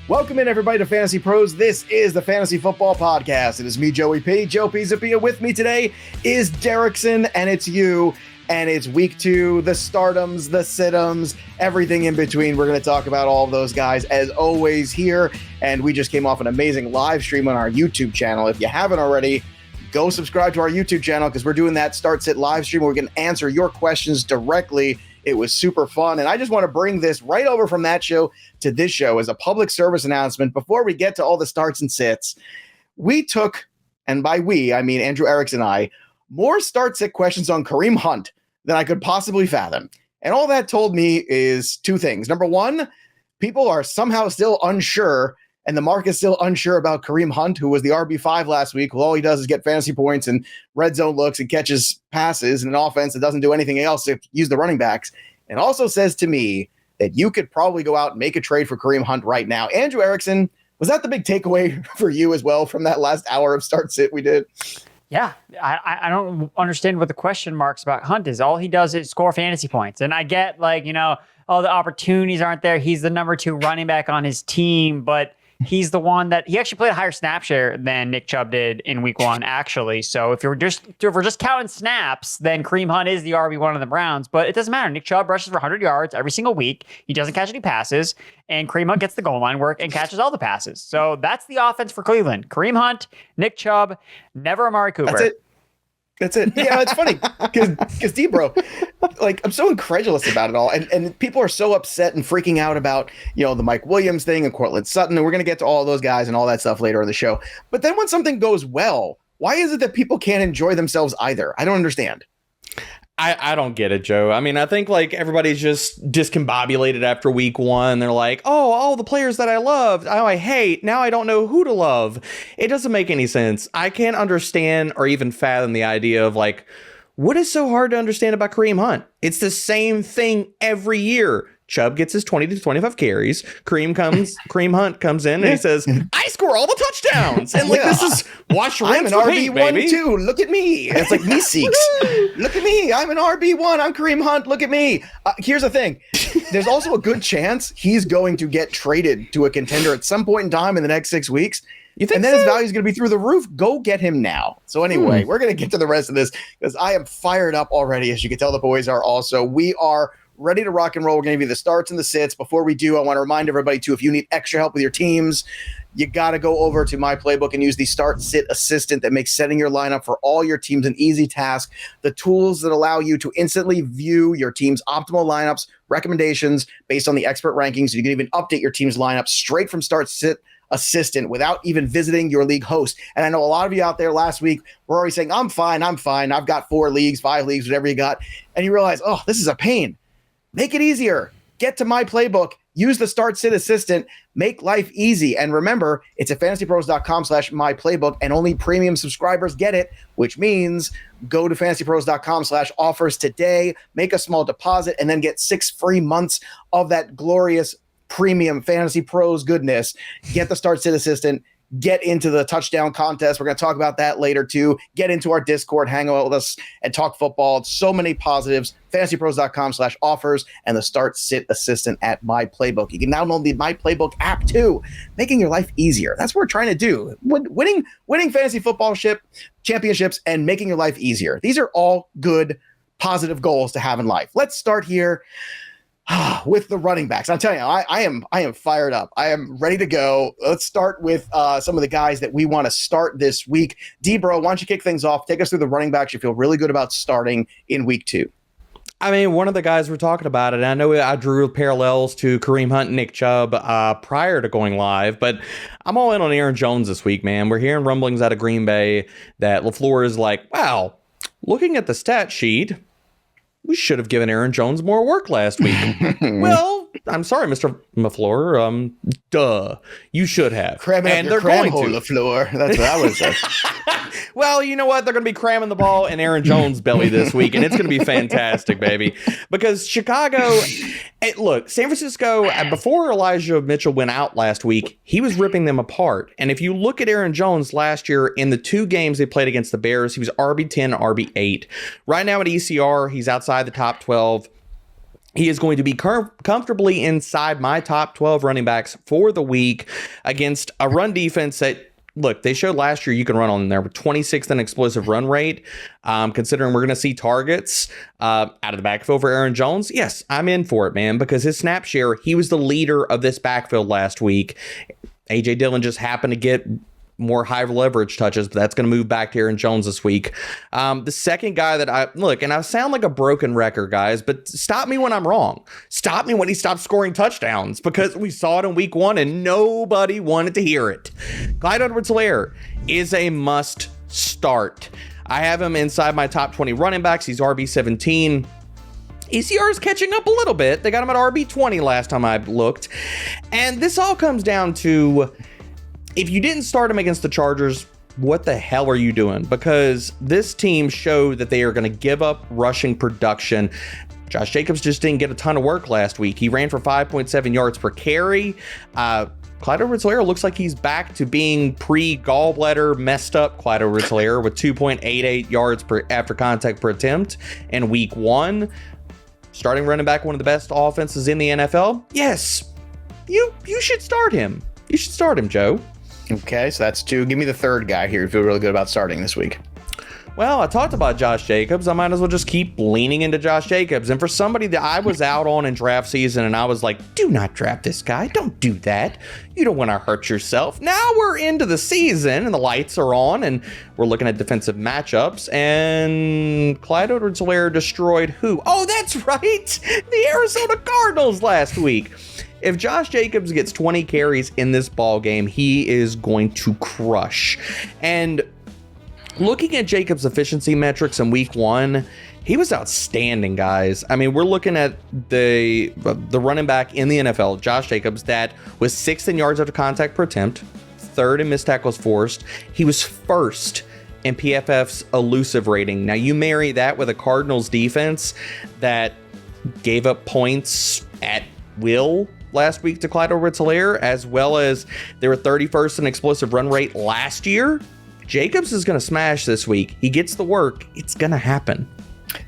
Welcome in, everybody, to Fantasy Pros. This is the Fantasy Football Podcast. It is me, Joey P. Joe P. Zappia. With me today is Derrickson, and it's you. And it's week 2, the startums, the situms, everything in between. We're going to talk about all of those guys, as always, here. And we just came off an amazing live stream on our YouTube channel. If you haven't already, go subscribe to our YouTube channel, because we're doing that Start Sit live stream where we can answer your questions directly. It was super fun. And I just want to bring this right over from that show to this show as a public service announcement. Before we get to all the starts and sits, we took, and by we, I mean Andrew Erickson and I, more start sit questions on Kareem Hunt than I could possibly fathom. And all that told me is 2 things. Number 1, people are somehow still unsure, and the market is still unsure about Kareem Hunt, who was the RB5 last week. Well, all he does is get fantasy points and red zone looks and catches passes in an offense that doesn't do anything else to use the running backs. And also says to me that you could probably go out and make a trade for Kareem Hunt right now. Andrew Erickson, was that the big takeaway for you as well from that last hour of start sit we did? Yeah, I don't understand what the question marks about Hunt is. All he does is score fantasy points. And I get, the opportunities aren't there. He's the number 2 running back on his team, but he's the one that he actually played a higher snap share than Nick Chubb did in week 1, actually. So if we're just counting snaps, then Kareem Hunt is the RB1 of the Browns, but it doesn't matter. Nick Chubb rushes for 100 yards every single week. He doesn't catch any passes, and Kareem Hunt gets the goal line work and catches all the passes. So that's the offense for Cleveland. Kareem Hunt, Nick Chubb, never Amari Cooper. That's it. Yeah, it's funny because DBro, I'm so incredulous about it all. And people are so upset and freaking out about, the Mike Williams thing and Cortland Sutton. And we're going to get to all of those guys and all that stuff later in the show. But then when something goes well, why is it that people can't enjoy themselves either? I don't understand. I don't get it, Joe. I mean, I think everybody's just discombobulated after week 1. They're like, oh, all the players that I loved, I hate. Now I don't know who to love. It doesn't make any sense. I can't understand or even fathom the idea of what is so hard to understand about Kareem Hunt? It's the same thing every year. Chubb gets his 20 to 25 carries. Kareem Hunt comes in and he says, I score all the touchdowns. And this is watch I'm an RB1 too. Look at me. It's like me seeks. Look at me. I'm an RB1. I'm Kareem Hunt. Look at me. Here's the thing. There's also a good chance he's going to get traded to a contender at some point in time in the next 6 weeks. And then his value is going to be through the roof. Go get him now. So anyway, we're going to get to the rest of this because I am fired up already. As you can tell, the boys are also. We are ready to rock and roll. We're going to give you the starts and the sits. Before we do, I want to remind everybody, too, if you need extra help with your teams, you got to go over to my playbook and use the Start Sit Assistant that makes setting your lineup for all your teams an easy task. The tools that allow you to instantly view your team's optimal lineups, recommendations based on the expert rankings. You can even update your team's lineup straight from Start Sit Assistant without even visiting your league host. And I know a lot of you out there last week were already saying, I'm fine. I've got 4 leagues, 5 leagues, whatever you got. And you realize, oh, this is a pain. Make it easier. Get to my playbook. Use the Start Sit Assistant. Make life easy. And remember, it's at fantasypros.com/myplaybook, and only premium subscribers get it, which means go to fantasypros.com/offers today, make a small deposit, and then get 6 free months of that glorious premium Fantasy Pros goodness. Get the Start Sit Assistant. Get into the touchdown contest. We're going to talk about that later, too. Get into our Discord, hang out with us, and talk football. So many positives. FantasyPros.com/offers and the Start Sit Assistant at My Playbook. You can download the My Playbook app, too, making your life easier. That's what we're trying to do. Winning fantasy football championships and making your life easier. These are all good, positive goals to have in life. Let's start here with the running backs. I'm telling you, I am fired up. I am ready to go. Let's start with some of the guys that we want to start this week. DBro, why don't you kick things off? Take us through the running backs you feel really good about starting in week 2. I mean, one of the guys we're talking about, and I know I drew parallels to Kareem Hunt and Nick Chubb prior to going live, but I'm all in on Aaron Jones this week, man. We're hearing rumblings out of Green Bay that LaFleur is like, wow, looking at the stat sheet, we should have given Aaron Jones more work last week. Well, I'm sorry, Mr. LaFleur. Duh. You should have. Cramming and they're going to. LaFleur. That's what I would say. Well, you know what? They're going to be cramming the ball in Aaron Jones' belly this week, and it's going to be fantastic, baby. Because Chicago, look, San Francisco, before Elijah Mitchell went out last week, he was ripping them apart. And if you look at Aaron Jones last year, in the 2 games they played against the Bears, he was RB10, RB8. Right now at ECR, he's outside the top 12. He is going to be comfortably inside my top 12 running backs for the week against a run defense that, look, they showed last year you can run on there with 26th in explosive run rate. Considering we're going to see targets out of the backfield for Aaron Jones, yes, I'm in for it, man, because his snap share, he was the leader of this backfield last week. A.J. Dillon just happened to get more high leverage touches, but that's going to move back to Aaron Jones this week. The second guy that and I sound like a broken record, guys, but stop me when I'm wrong. Stop me when he stops scoring touchdowns, because we saw it in week 1 and nobody wanted to hear it. Clyde Edwards-Helaire is a must start. I have him inside my top 20 running backs. He's RB17. ECR is catching up a little bit. They got him at RB20 last time I looked. And this all comes down to, if you didn't start him against the Chargers, what the hell are you doing? Because this team showed that they are going to give up rushing production. Josh Jacobs just didn't get a ton of work last week. He ran for 5.7 yards per carry. Clyde Edwards-Helaire looks like he's back to being pre-gallbladder messed up Clyde Edwards-Helaire with 2.88 yards per after contact per attempt in week 1. Starting running back, one of the best offenses in the NFL. Yes, you should start him. You should start him, Joe. Okay, so that's 2. Give me the third guy here. You feel really good about starting this week. Well, I talked about Josh Jacobs. I might as well just keep leaning into Josh Jacobs. And for somebody that I was out on in draft season and I was like, do not draft this guy. Don't do that. You don't want to hurt yourself. Now we're into the season and the lights are on and we're looking at defensive matchups. And Clyde Edwards-Helaire destroyed who? Oh, that's right. The Arizona Cardinals last week. If Josh Jacobs gets 20 carries in this ball game, he is going to crush. And looking at Jacobs' efficiency metrics in week 1, he was outstanding, guys. I mean, we're looking at the running back in the NFL, Josh Jacobs, that was 6th in yards after contact per attempt, 3rd in missed tackles forced. He was 1st in PFF's elusive rating. Now, you marry that with a Cardinals defense that gave up points at will last week to Clyde Edwards-Helaire, as well as they were 31st in explosive run rate last year. Jacobs is going to smash this week. He gets the work. It's going to happen.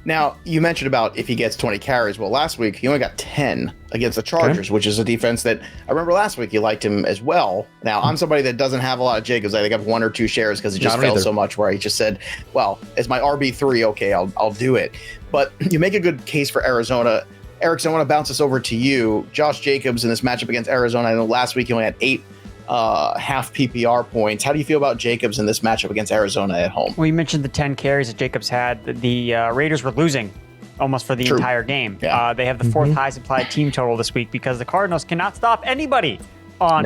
Now, you mentioned about if he gets 20 carries. Well, last week, he only got 10 against the Chargers, which is a defense that I remember last week you liked him as well. Now, I'm somebody that doesn't have a lot of Jacobs. I think I have 1 or 2 shares because he just fell so much where he just said, well, it's my RB3. Okay, I'll do it. But you make a good case for Arizona. Erickson, I want to bounce this over to you. Josh Jacobs in this matchup against Arizona. I know last week he only had 8 half PPR points. How do you feel about Jacobs in this matchup against Arizona at home? Well, you mentioned the 10 carries that Jacobs had. The Raiders were losing almost for the entire game. Yeah. They have the 4th highest implied team total this week because the Cardinals cannot stop anybody on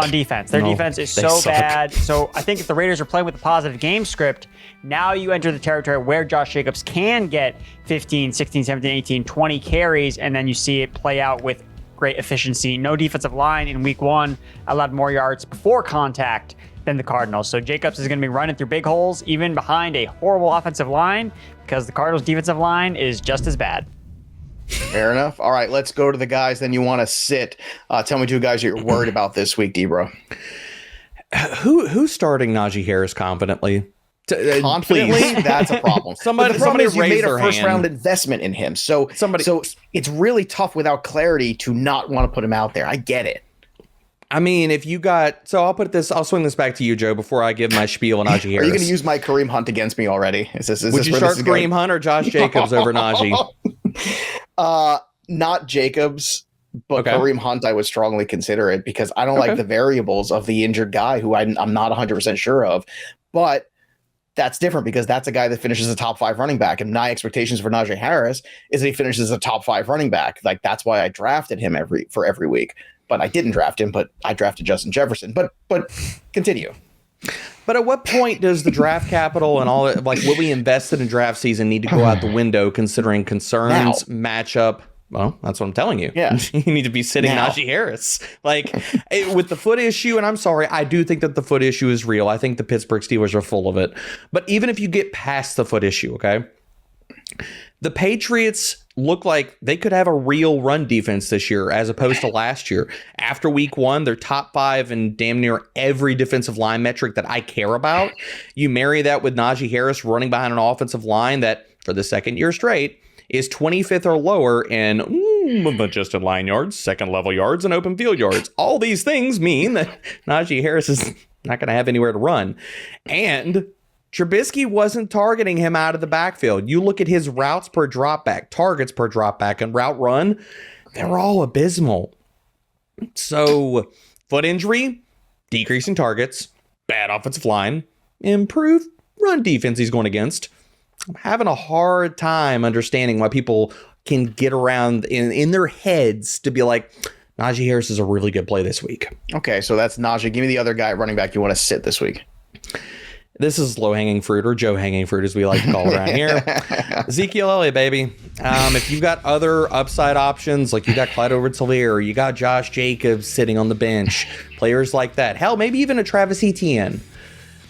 defense. Their defense is so bad. So I think if the Raiders are playing with a positive game script, now you enter the territory where Josh Jacobs can get 15, 16, 17, 18, 20 carries, and then you see it play out with great efficiency. No defensive line in week 1 allowed more yards before contact than the Cardinals. So Jacobs is going to be running through big holes, even behind a horrible offensive line, because the Cardinals' defensive line is just as bad. Fair enough. All right, let's go to the guys then you want to sit. Tell me 2 guys you're worried about this week, DBro. Who's starting Najee Harris confidently? Confidently, that's a problem. Somebody you made a first-round investment in him, so it's really tough without clarity to not want to put him out there. I get it. I mean, if you got, so I'll swing this back to you, Joe, before I give my spiel on Najee Harris. Are you going to use my Kareem Hunt against me already? Would you start Kareem Hunt or Josh Jacobs over Najee? Not Jacobs, but Kareem Hunt, I would strongly consider it because I don't like the variables of the injured guy who I'm not 100% sure of. But that's different because that's a guy that finishes a top 5 running back. And my expectations for Najee Harris is that he finishes a top 5 running back. Like, that's why I drafted him every week. But I didn't draft him, but I drafted Justin Jefferson. But continue. But at what point does the draft capital and all that, like what we invested in draft season, need to go out the window considering concerns, matchup? Well, that's what I'm telling you. Yeah. You need to be sitting Najee Harris. Like, with the foot issue, and I'm sorry, I do think that the foot issue is real. I think the Pittsburgh Steelers are full of it. But even if you get past the foot issue, okay, the Patriots look like they could have a real run defense this year as opposed to last year. After week 1, they're top 5 in damn near every defensive line metric that I care about. You marry that with Najee Harris running behind an offensive line that, for the second year straight, is 25th or lower in adjusted line yards, second level yards, and open field yards. All these things mean that Najee Harris is not going to have anywhere to run. And Trubisky wasn't targeting him out of the backfield. You look at his routes per dropback, targets per dropback, and route run, they're all abysmal. So, foot injury, decreasing targets, bad offensive line, improved run defense he's going against. I'm having a hard time understanding why people can get around in their heads to be like, Najee Harris is a really good play this week. Okay, so that's Najee. Give me the other guy running back you want to sit this week. This is low-hanging fruit, or Joe-hanging fruit, as we like to call it around here. Ezekiel Elliott, baby. If you've got other upside options, like you got Clyde Edwards-Helaire, you got Josh Jacobs sitting on the bench, players like that, hell, maybe even a Travis Etienne,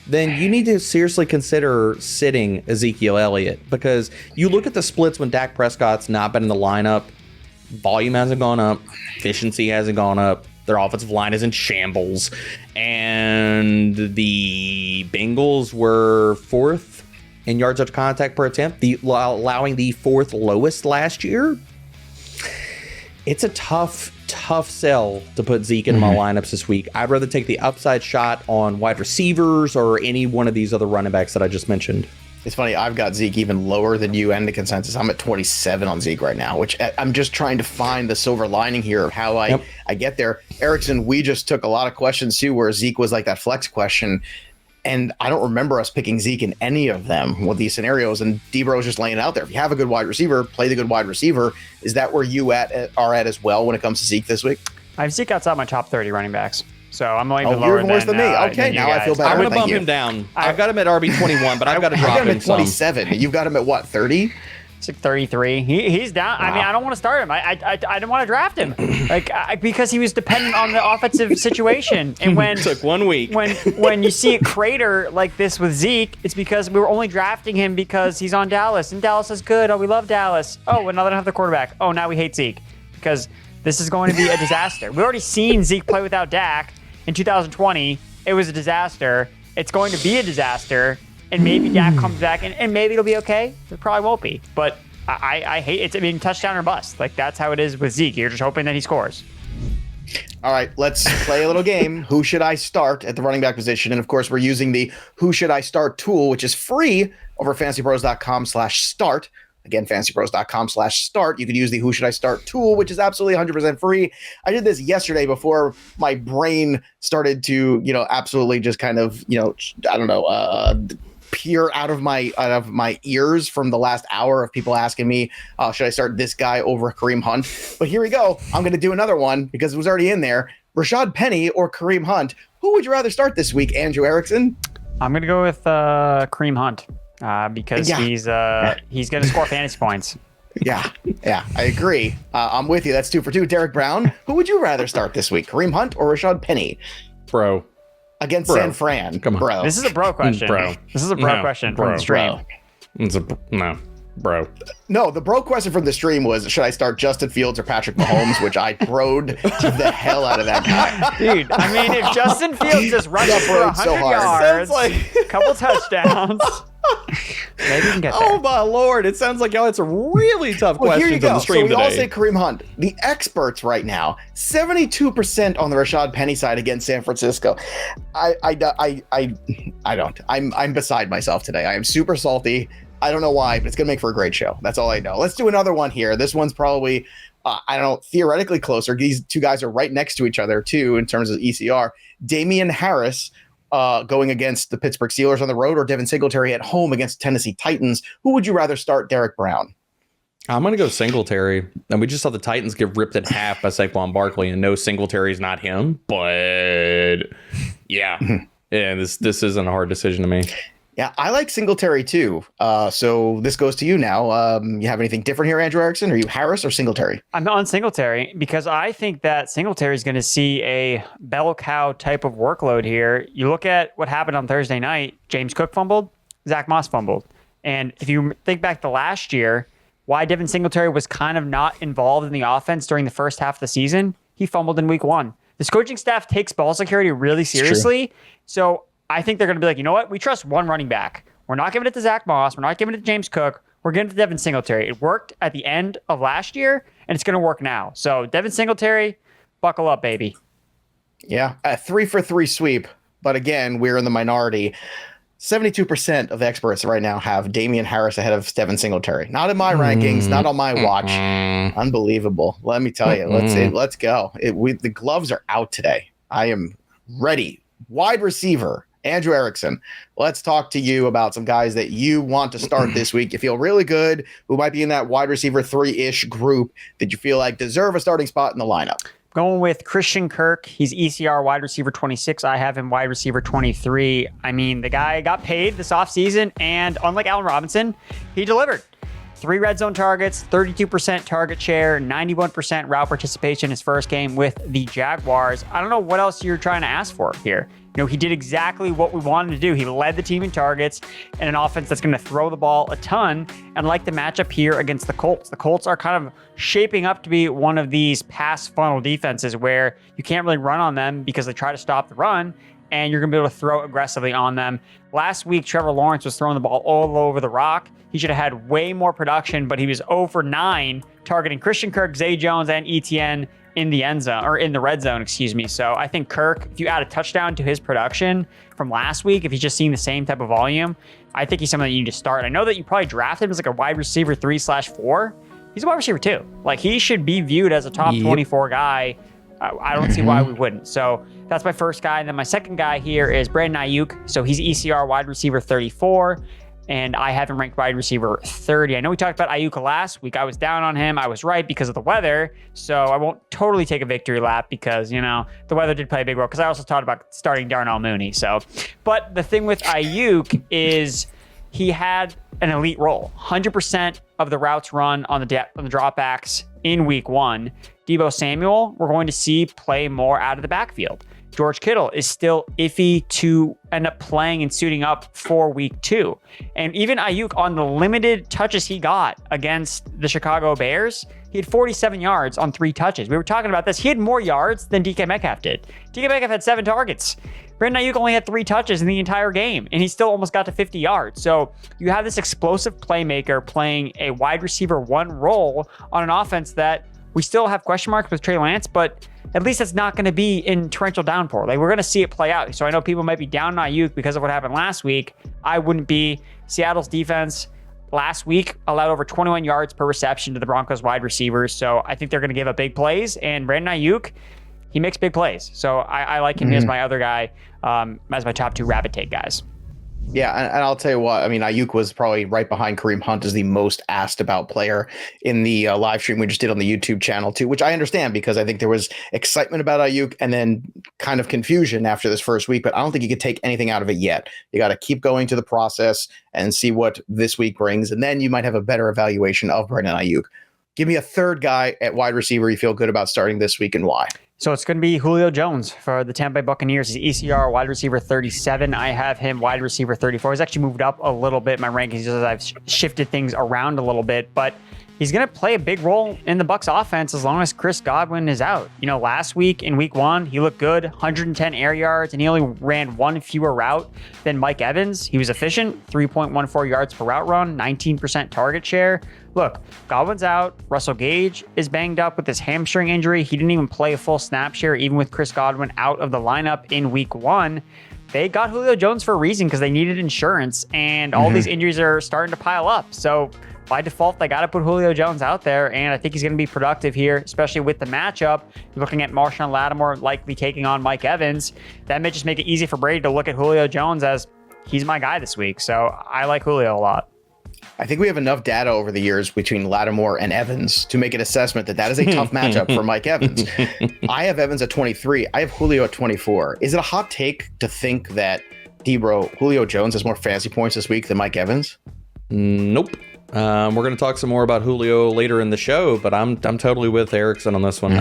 then you need to seriously consider sitting Ezekiel Elliott, because you look at the splits when Dak Prescott's not been in the lineup, volume hasn't gone up, efficiency hasn't gone up, their offensive line is in shambles, and the Bengals were fourth in yards after contact per attempt, allowing the fourth lowest last year. It's a tough sell to put Zeke in my lineups this week. I'd rather take the upside shot on wide receivers or any one of these other running backs that I just mentioned. It's funny, I've got Zeke even lower than you and the consensus. I'm at 27 on Zeke right now, which I'm just trying to find the silver lining here of how I get there. Erickson, we just took a lot of questions too where Zeke was like that flex question, and I don't remember us picking Zeke in any of them with these scenarios, and DBro is just laying it out there. If you have a good wide receiver, play the good wide receiver. Is that where you are at as well when it comes to Zeke this week? I have Zeke outside my top 30 running backs. So I'm even lower you're even worse than me. Okay, now I feel better. I'm going to bump him down. I've got him at RB21, but I've got to drop him at 27. You've got him at what, 30? It's like 33. He's down. Wow. I mean, I don't want to start him. I didn't want to draft him, because he was dependent on the offensive situation. And when it took 1 week, when you see a crater like this with Zeke, it's because we were only drafting him because he's on Dallas, and Dallas is good. Oh, we love Dallas. Oh, another half the quarterback. Oh, now we hate Zeke because this is going to be a disaster. We've already seen Zeke play without Dak in 2020. It was a disaster. It's going to be a disaster. And maybe Dak comes back, and maybe it'll be okay. It probably won't be. But I hate it. I mean, touchdown or bust. Like, that's how it is with Zeke. You're just hoping that he scores. All right, let's play a little game. Who should I start at the running back position? And, of course, we're using the Who Should I Start tool, which is free over fantasypros.com/start. Again, fantasypros.com/start. You can use the Who Should I Start tool, which is absolutely 100% free. I did this yesterday before my brain started to, absolutely just kind of, peer out of my ears from the last hour of people asking me, should I start this guy over Kareem Hunt? But here we go. I'm going to do another one because it was already in there. Rashaad Penny or Kareem Hunt? Who would you rather start this week, Andrew Erickson? I'm going to go with Kareem Hunt because he's going to score fantasy points. Yeah, I agree. I'm with you. That's 2 for 2. Derek Brown, who would you rather start this week, Kareem Hunt or Rashaad Penny? Bro. Against San Fran. Come on. Bro. This is a bro question. Bro. This is a bro question from the stream. Bro. No, the bro question from the stream was, should I start Justin Fields or Patrick Mahomes, which I broed the hell out of that guy. Dude, I mean, if Justin Fields just rushes for 100 yards, a couple touchdowns, maybe we can get there. Oh, my Lord. It sounds like y'all had some really tough questions on the stream today. So we all say today. Kareem Hunt. The experts right now, 72% on the Rashaad Penny side against San Francisco. I don't. I'm beside myself today. I am super salty. I don't know why, but it's going to make for a great show. That's all I know. Let's do another one here. This one's probably, theoretically closer. These two guys are right next to each other, too, in terms of ECR. Damien Harris going against the Pittsburgh Steelers on the road, or Devin Singletary at home against Tennessee Titans. Who would you rather start, Derek Brown? I'm going to go Singletary. And we just saw the Titans get ripped in half by Saquon Barkley, and no, Singletary is not him. But, yeah. This isn't a hard decision to me. Yeah, I like Singletary too. So this goes to you now. You have anything different here, Andrew Erickson? Are you Harris or Singletary? I'm on Singletary because I think that Singletary is going to see a bell cow type of workload here. You look at what happened on Thursday night. James Cook fumbled. Zach Moss fumbled. And if you think back to last year, why Devin Singletary was kind of not involved in the offense during the first half of the season, he fumbled in week 1. This coaching staff takes ball security really seriously. So I think they're going to be like, you know what? We trust one running back. We're not giving it to Zach Moss. We're not giving it to James Cook. we're getting to Devin Singletary. It worked at the end of last year, and it's going to work now. So Devin Singletary, buckle up, baby. Yeah, a 3-for-3 sweep. But again, we're in the minority. 72% of experts right now have Damien Harris ahead of Devin Singletary. Not in my rankings, not on my watch. Unbelievable. Let me tell you. Let's go. The gloves are out today. I am ready. Wide receiver, Andrew Erickson. Let's talk to you about some guys that you want to start this week. You feel really good, who might be in that wide receiver 3-ish group that you feel like deserve a starting spot in the lineup. Going with Christian Kirk. He's ECR wide receiver 26. I have him wide receiver 23. I mean, the guy got paid this offseason, and unlike Allen Robinson, he delivered. 3 red zone targets, 32% target share, 91% route participation his first game with the Jaguars. I don't know what else you're trying to ask for here. You know, he did exactly what we wanted to do. He led the team in targets and an offense that's going to throw the ball a ton. And like the matchup here against the Colts are kind of shaping up to be one of these pass funnel defenses where you can't really run on them because they try to stop the run, and you're going to be able to throw aggressively on them. Last week, Trevor Lawrence was throwing the ball all over the rock. He should have had way more production, but he was 0 for 9 targeting Christian Kirk, Zay Jones, and ETN in the end zone, or in the red zone, excuse me. So I think Kirk, if you add a touchdown to his production from last week, if he's just seeing the same type of volume, I think he's someone that you need to start. I know that you probably drafted him as like a wide receiver 3/4. He's a wide receiver 2. Like, he should be viewed as a top 24 guy. I don't see why we wouldn't. So that's my first guy. And then my second guy here is Brandon Aiyuk. So he's ECR wide receiver 34. And I have him ranked wide receiver 30. I know we talked about Aiyuk last week. I was down on him. I was right because of the weather. So I won't totally take a victory lap because, you know, the weather did play a big role. Because I also talked about starting Darnell Mooney. So, but the thing with Aiyuk is he had an elite role. 100% of the routes run on the dropbacks in week 1. Deebo Samuel, we're going to see play more out of the backfield. George Kittle is still iffy to end up playing and suiting up for week 2. And even Aiyuk, on the limited touches he got against the Chicago Bears, he had 47 yards on 3 touches. We were talking about this. He had more yards than DK Metcalf did. DK Metcalf had 7 targets. Brandon Aiyuk only had 3 touches in the entire game, and he still almost got to 50 yards. So you have this explosive playmaker playing a wide receiver 1 role on an offense that we still have question marks with Trey Lance, but at least it's not going to be in torrential downpour. Like, we're going to see it play out. So I know people might be down on Aiyuk because of what happened last week. I wouldn't be. Seattle's defense last week allowed over 21 yards per reception to the Broncos wide receivers. So I think they're going to give up big plays. And Brandon Aiyuk, he makes big plays. So I like him as my other guy, as my top 2 rapid take guys. Yeah, and I'll tell you what, I mean, Aiyuk was probably right behind Kareem Hunt as the most asked about player in the live stream we just did on the YouTube channel too, which I understand because I think there was excitement about Aiyuk and then kind of confusion after this first week, but I don't think you could take anything out of it yet. You got to keep going to the process and see what this week brings, and then you might have a better evaluation of Brandon Aiyuk. Give me a third guy at wide receiver you feel good about starting this week and why. So it's going to be Julio Jones for the Tampa Bay Buccaneers. He's ECR wide receiver 37. I have him wide receiver 34. He's actually moved up a little bit in my rankings as I've shifted things around a little bit, but he's going to play a big role in the Bucs offense as long as Chris Godwin is out. You know, last week in week 1, he looked good, 110 air yards, and he only ran 1 fewer route than Mike Evans. He was efficient, 3.14 yards per route run, 19% target share. Look, Godwin's out. Russell Gage is banged up with this hamstring injury. He didn't even play a full snap share, even with Chris Godwin out of the lineup in week 1. They got Julio Jones for a reason because they needed insurance, and all these injuries are starting to pile up. So by default, they got to put Julio Jones out there, and I think he's going to be productive here, especially with the matchup. You're looking at Marshawn Lattimore likely taking on Mike Evans. That may just make it easy for Brady to look at Julio Jones as he's my guy this week. So I like Julio a lot. I think we have enough data over the years between Lattimore and Evans to make an assessment that is a tough matchup for Mike Evans. I have Evans at 23. I have Julio at 24. Is it a hot take to think that DBro, Julio Jones has more fantasy points this week than Mike Evans? Nope. We're going to talk some more about Julio later in the show, but I'm totally with Erickson on this one.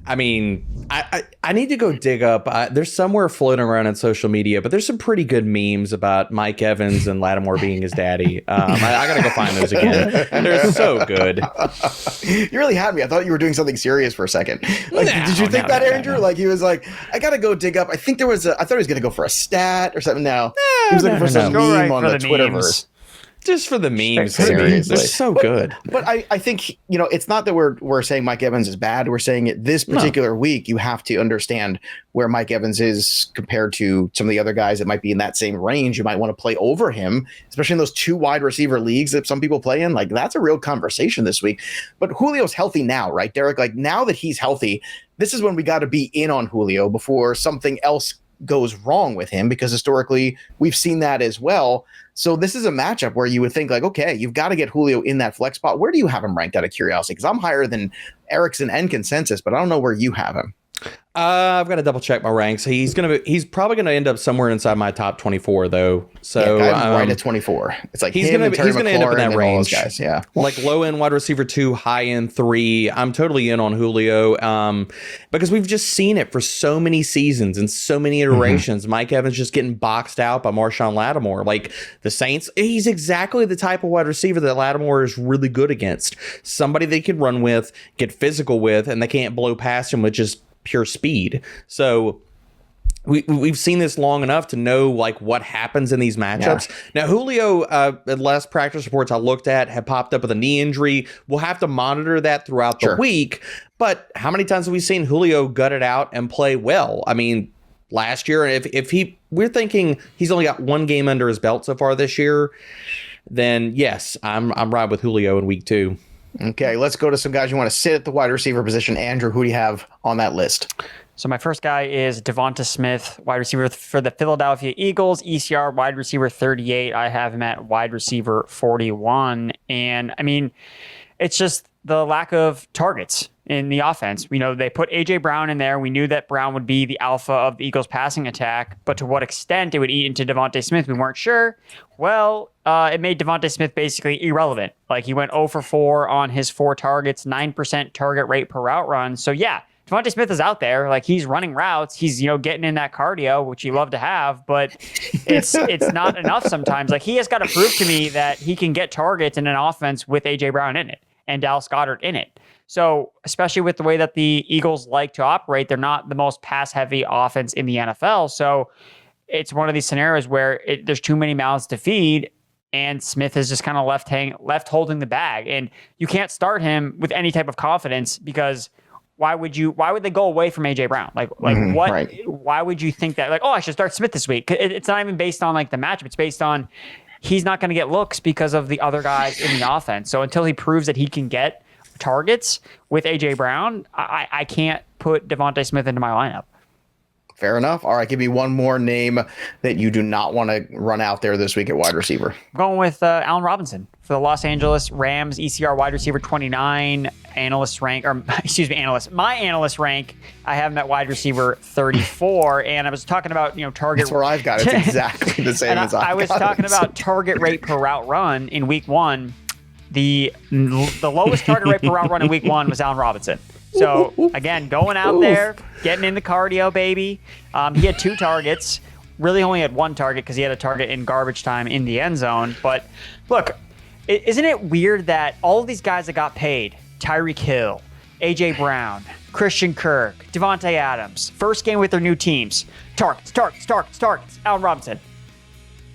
I mean, I need to go dig up. There's somewhere floating around in social media, but there's some pretty good memes about Mike Evans and Lattimore being his daddy. I got to go find those again. They're so good. You really had me. I thought you were doing something serious for a second. Like, did you think that, Andrew? Like, he was like, I got to go dig up. I think I thought he was going to go for a stat or something. No, he was looking for some meme on the Twitterverse. Just for the memes. Seriously. They're so good. But I think, it's not that we're saying Mike Evans is bad. We're saying it this particular week, you have to understand where Mike Evans is compared to some of the other guys that might be in that same range. You might want to play over him, especially in those 2 wide receiver leagues that some people play in. Like, that's a real conversation this week. But Julio's healthy now, right, Derek? Like, now that he's healthy, this is when we got to be in on Julio before something else goes wrong with him, because historically we've seen that as well. So this is a matchup where you would think like, okay, you've got to get Julio in that flex spot. Where do you have him ranked out of curiosity? Because I'm higher than Erickson and consensus, but I don't know where you have him. I've got to double check my ranks. He's probably gonna end up somewhere inside my top 24 though. So I'm right at 24. It's like he's gonna end up in that range. Guys. Yeah, like low end wide receiver 2, high end 3. I'm totally in on Julio because we've just seen it for so many seasons and so many iterations. Mike Evans just getting boxed out by Marshawn Lattimore. Like the Saints, he's exactly the type of wide receiver that Lattimore is really good against. Somebody they can run with, get physical with, and they can't blow past him with just pure speed. So we've seen this long enough to know like what happens in these matchups. Now Julio, the last practice reports I looked at, had popped up with a knee injury. We'll have to monitor that throughout the week. But how many times have we seen Julio gut it out and play well? I mean, last year, we're thinking he's only got 1 game under his belt so far this year, then yes, I'm right with Julio in week 2. Okay, let's go to some guys you want to sit at the wide receiver position. Andrew, who do you have on that list? So my first guy is Devonta Smith, wide receiver for the Philadelphia Eagles, ECR wide receiver 38. I have him at wide receiver 41. And I mean, it's just the lack of targets in the offense. They put A.J. Brown in there. We knew that Brown would be the alpha of the Eagles passing attack, but to what extent it would eat into Devonta Smith, we weren't sure. Well, it made Devonta Smith basically irrelevant. Like he went 0 for 4 on his 4 targets, 9% target rate per route run. So yeah, Devonta Smith is out there. Like he's running routes. He's, getting in that cardio, which you love to have, but it's not enough sometimes. Like he has got to prove to me that he can get targets in an offense with A.J. Brown in it and Dallas Goedert in it. So especially with the way that the Eagles like to operate, they're not the most pass-heavy offense in the NFL. So it's one of these scenarios where there's too many mouths to feed, and Smith is just kind of left holding the bag. And you can't start him with any type of confidence because why would they go away from A.J. Brown? Why would you think that? Like, oh, I should start Smith this week. It's not even based on like the matchup. It's based on he's not going to get looks because of the other guys in the offense. So until he proves that he can get targets with A.J. Brown, I can't put Devonta Smith into my lineup. Fair enough. All right, give me one more name that you do not want to run out there this week at wide receiver. I'm going with Allen Robinson for the Los Angeles Rams, ECR wide receiver 29. My analyst rank, I have him at wide receiver 34. And I was talking about, target. That's where I've got it. It's exactly the same as I was talking about target rate per route run in week 1. The lowest target rate per route run in week 1 was Allen Robinson. So, again, going out there, getting in the cardio, baby. He had 2 targets. Really only had 1 target because he had a target in garbage time in the end zone. But, look, isn't it weird that all of these guys that got paid, Tyreek Hill, A.J. Brown, Christian Kirk, Devontae Adams, first game with their new teams, targets, Allen Robinson,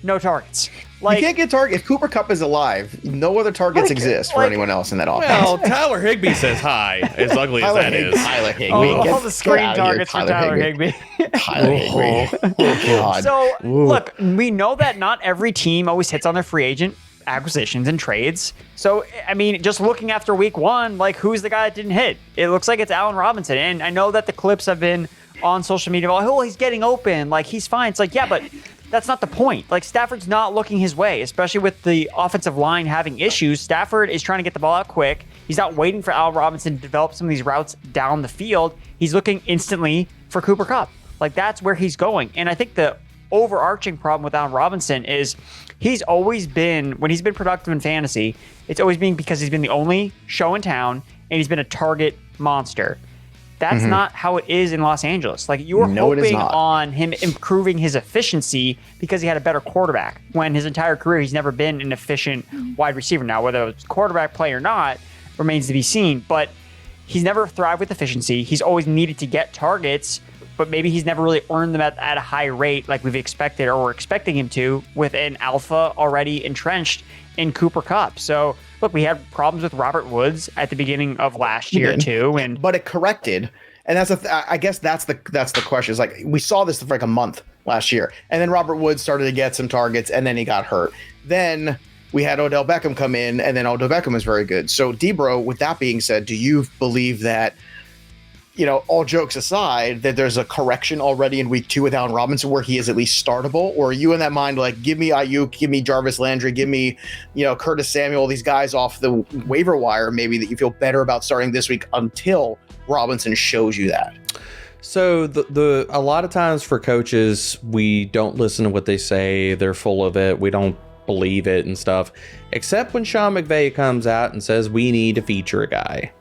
no targets. Like, you can't get target if Cooper Kupp is alive. No other targets exist for anyone else in that offense. Well, Tyler Higbee says hi, as ugly as that is. Tyler Higbee. All the screen targets for Tyler Higbee. Tyler Higbee. Oh, God. So, look, we know that not every team always hits on their free agent acquisitions and trades. So, I mean, just looking after week 1, like, who's the guy that didn't hit? It looks like it's Allen Robinson. And I know that the clips have been on social media, like, oh, he's getting open. Like, he's fine. It's like, yeah, but that's not the point. Like, Stafford's not looking his way, especially with the offensive line having issues. Stafford is trying to get the ball out quick. He's not waiting for Allen Robinson to develop some of these routes down the field. He's looking instantly for Cooper Kupp. Like, that's where he's going. And I think the overarching problem with Allen Robinson is he's always been, when he's been productive in fantasy, it's always been because he's been the only show in town and he's been a target monster. That's not how it is in Los Angeles. Like, you were hoping on him improving his efficiency because he had a better quarterback. When his entire career, he's never been an efficient wide receiver. Now, whether it's quarterback play or not remains to be seen. But he's never thrived with efficiency. He's always needed to get targets but maybe he's never really earned them at a high rate like we've expected or we're expecting him to, with an alpha already entrenched in Cooper Kupp. So look, we had problems with Robert Woods at the beginning of last year too, but it corrected. And I guess that's the question. Is like, we saw this for like a month last year, and then Robert Woods started to get some targets, and then he got hurt. Then we had Odell Beckham come in, and then Odell Beckham is very good. So, DBro, with that being said, do you believe that, all jokes aside, that there's a correction already in week 2 with Allen Robinson where he is at least startable? Or are you in that mind, like, give me Aiyuk, give me Jarvis Landry, give me, Curtis Samuel, these guys off the waiver wire, maybe, that you feel better about starting this week until Robinson shows you that? So a lot of times for coaches, we don't listen to what they say. They're full of it. We don't believe it and stuff, except when Sean McVay comes out and says we need to feature a guy,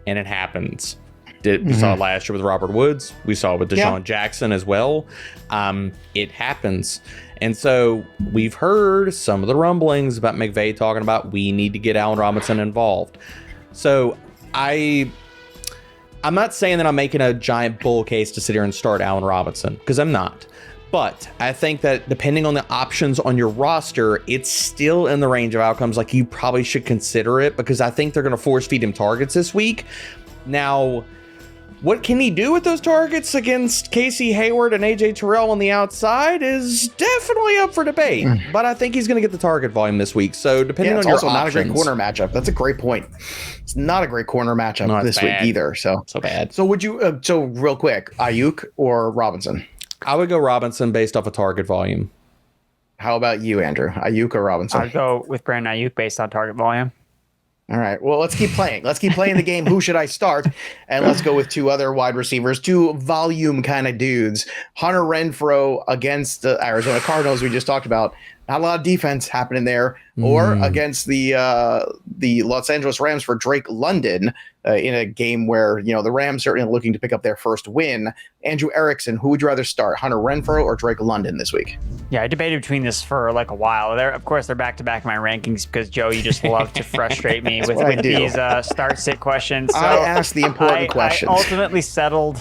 and it happens. We saw it last year with Robert Woods. We saw it with Deshaun Jackson as well. It happens. And so we've heard some of the rumblings about McVay talking about we need to get Allen Robinson involved. So I'm not saying that I'm making a giant bull case to sit here and start Allen Robinson, because I'm not. But I think that depending on the options on your roster, it's still in the range of outcomes. Like, you probably should consider it, because I think they're going to force feed him targets this week. Now, what can he do with those targets against Casey Hayward and AJ Terrell on the outside is definitely up for debate. But I think he's going to get the target volume this week. So depending on your options. It's also not a great corner matchup. That's a great point. It's not a great corner matchup this week either. So bad. So would you? So real quick, Aiyuk or Robinson? I would go Robinson based off a target volume. How about you, Andrew? Aiyuk or Robinson? I'd go with Brandon Aiyuk based on target volume. All right. Well, let's keep playing. Let's keep playing the game. Who should I start? And let's go with 2 other wide receivers, 2 volume kind of dudes. Hunter Renfrow against the Arizona Cardinals we just talked about. Not a lot of defense happening there. Or against the Los Angeles Rams for Drake London in a game where, the Rams certainly looking to pick up their first win. Andrew Erickson, who would you rather start, Hunter Renfrow or Drake London this week? Yeah, I debated between this for like a while. Of course, they're back-to-back in my rankings because, Joe, you just love to frustrate me with these start-sit questions. So I asked the important questions. I ultimately settled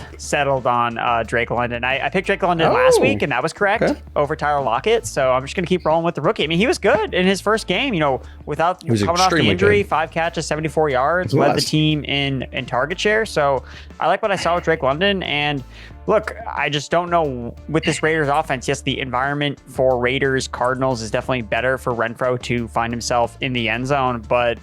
on Drake London. I picked Drake London last week, and that was correct over Tyler Lockett. So I'm just going to keep rolling with the rookie. I mean, he was good in his first game, without coming off the injury, 5 catches, 74 yards, led the team in target share. So I like what I saw with Drake London. And look, I just don't know with this Raiders offense. Yes, the environment for Raiders Cardinals is definitely better for Renfrow to find himself in the end zone. But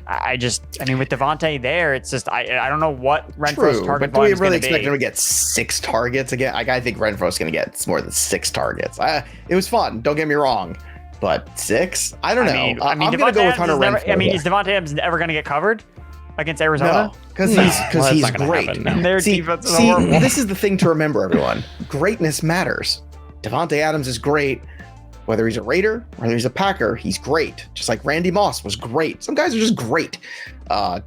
I mean, with Devontae there, it's just, I don't know what Renfrow's target volume is going to be. Do we really expect him to get 6 targets again? I think Renfrow's going to get more than 6 targets. It was fun. Don't get me wrong. But 6? I don't know. I'm going to go with Hunter Renfrow. Is Devontae Adams ever going to get covered against Arizona? No, because he's great. Their defense is horrible. This is the thing to remember, everyone. Greatness matters. Devontae Adams is great. Whether he's a Raider, whether he's a Packer, he's great. Just like Randy Moss was great. Some guys are just great.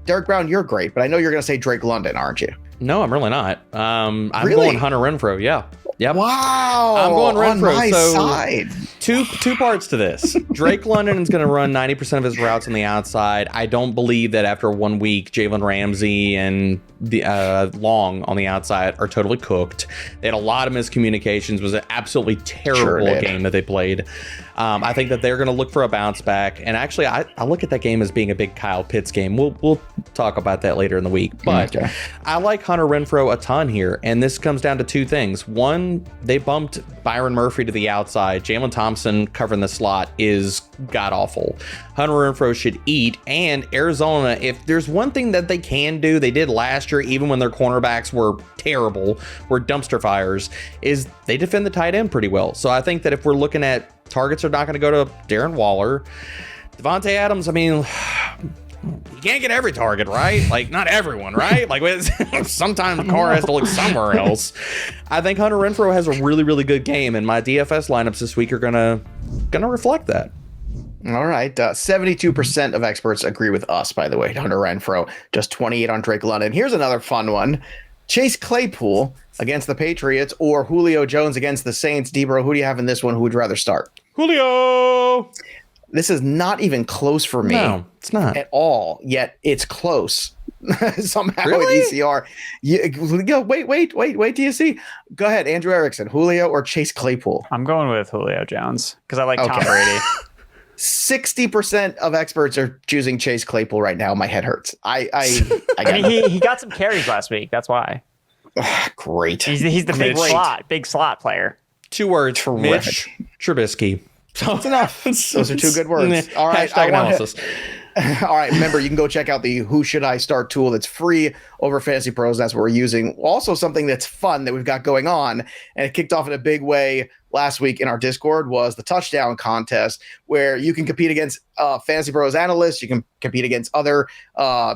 Derek Brown, you're great, but I know you're going to say Drake London, aren't you? No, I'm really not. I'm going Hunter Renfrow, yeah. Yep. Wow. I'm going Renfrow. On my side. Two parts to this. Drake London is going to run 90% of his routes on the outside. I don't believe that after 1 week, Jalen Ramsey and the Long on the outside are totally cooked. They had a lot of miscommunications. It was an absolutely terrible game that they played. I think that they're going to look for a bounce back. And actually, I look at that game as being a big Kyle Pitts game. We'll talk about that later in the week. But I like Hunter Renfrow a ton here. And this comes down to 2 things. One, they bumped Byron Murphy to the outside. Jalen Thompson covering the slot is god-awful. Hunter Renfrow should eat. And Arizona, if there's one thing that they can do, they did last year, even when their cornerbacks were terrible, were dumpster fires, is they defend the tight end pretty well. So I think that if we're looking at targets are not going to go to Darren Waller. Devontae Adams, I mean, you can't get every target, right? Like, not everyone, right? Like, sometimes the car has to look somewhere else. I think Hunter Renfrow has a really, really good game, and my DFS lineups this week are gonna reflect that. All right. 72% of experts agree with us, by the way. Hunter Renfrow, just 28 on Drake London. Here's another fun one. Chase Claypool against the Patriots or Julio Jones against the Saints. DBro, who do you have in this one? Who would you rather start? Julio! This is not even close for me. No, it's not. At all, yet it's close. somehow Really? in ECR. Wait till you see. Go ahead, Andrew Erickson, Julio, or Chase Claypool. I'm going with Julio Jones because I like Tom Okay. Brady. 60% of experts are choosing Chase Claypool right now. My head hurts. I I mean, he got some carries last week. That's why. Great. He's the big Great. slot player. 2 words. Terrific. Mitch Trubisky. That's enough. Those are 2 good words. All right. Hashtag analysis. All right. Remember, you can go check out the Who Should I Start tool that's free over Fantasy Pros. That's what we're using. Also, something that's fun that we've got going on, and it kicked off in a big way last week in our Discord, was the touchdown contest, where you can compete against Fantasy Pros analysts. You can compete against other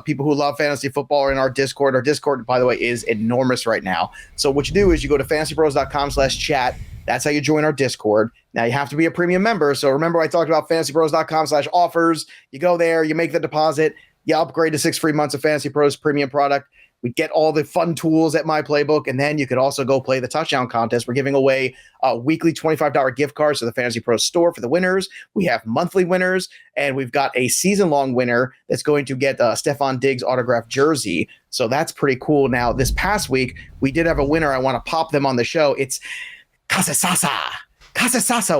people who love fantasy football in our Discord. Our Discord, by the way, is enormous right now. So what you do is you go to fantasypros.com/chat. That's how you join our Discord. Now, you have to be a premium member. So remember, I talked about fantasypros.com/offers. You go there, you make the deposit, you upgrade to 6 free months of Fantasy Pros premium product. We get all the fun tools at my playbook, and then you could also go play the touchdown contest. We're giving away a weekly $25 gift cards to the Fantasy Pros store for the winners. We have monthly winners, and we've got a season-long winner that's going to get a Stephon Diggs autographed jersey. So that's pretty cool. Now, this past week, we did have a winner. I want to pop them on the show. It's Casasasa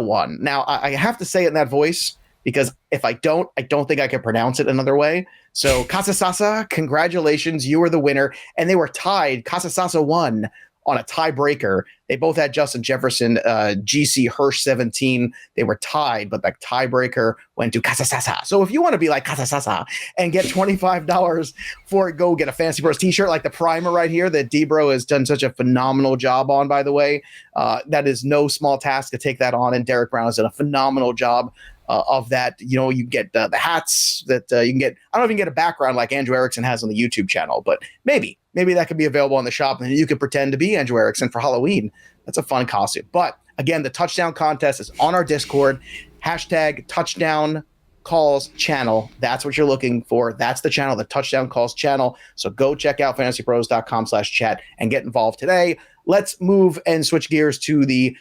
won. Now, I have to say it in that voice, because if I don't think I can pronounce it another way. So Casasasa, congratulations, you were the winner. And they were tied. Casasasa won on a tiebreaker. They both had Justin Jefferson, GC Hurst 17. They were tied, but the tiebreaker went to Casasasa. So if you want to be like Casasasa and get $25 for it, go get a Fantasy Pros t-shirt like the primer right here that DBro has done such a phenomenal job on, by the way. That is no small task to take that on, and Derek Brown has done a phenomenal job of that. You know, you get the hats that you can get. I don't know if you can get a background like Andrew Erickson has on the YouTube channel, but maybe that could be available in the shop, and you could pretend to be Andrew Erickson for Halloween. That's a fun costume. But again, the touchdown contest is on our Discord. Hashtag touchdown calls channel. That's what you're looking for. That's the channel, the touchdown calls channel. So go check out fantasypros.com/chat and get involved today. Let's move and switch gears to the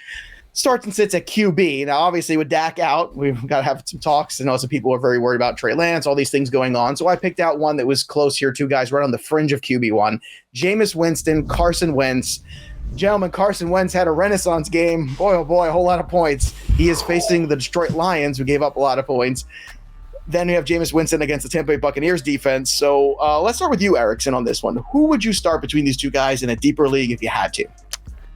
starts and sits at QB. Now, obviously, with Dak out, we've got to have some talks. I know some people are very worried about Trey Lance, all these things going on. So I picked out one that was close here, 2 guys right on the fringe of QB1. Jameis Winston, Carson Wentz. Gentlemen, Carson Wentz had a renaissance game. Boy, oh boy, a whole lot of points. He is facing the Detroit Lions, who gave up a lot of points. Then we have Jameis Winston against the Tampa Bay Buccaneers defense. So let's start with you, Erickson, on this one. Who would you start between these 2 guys in a deeper league if you had to?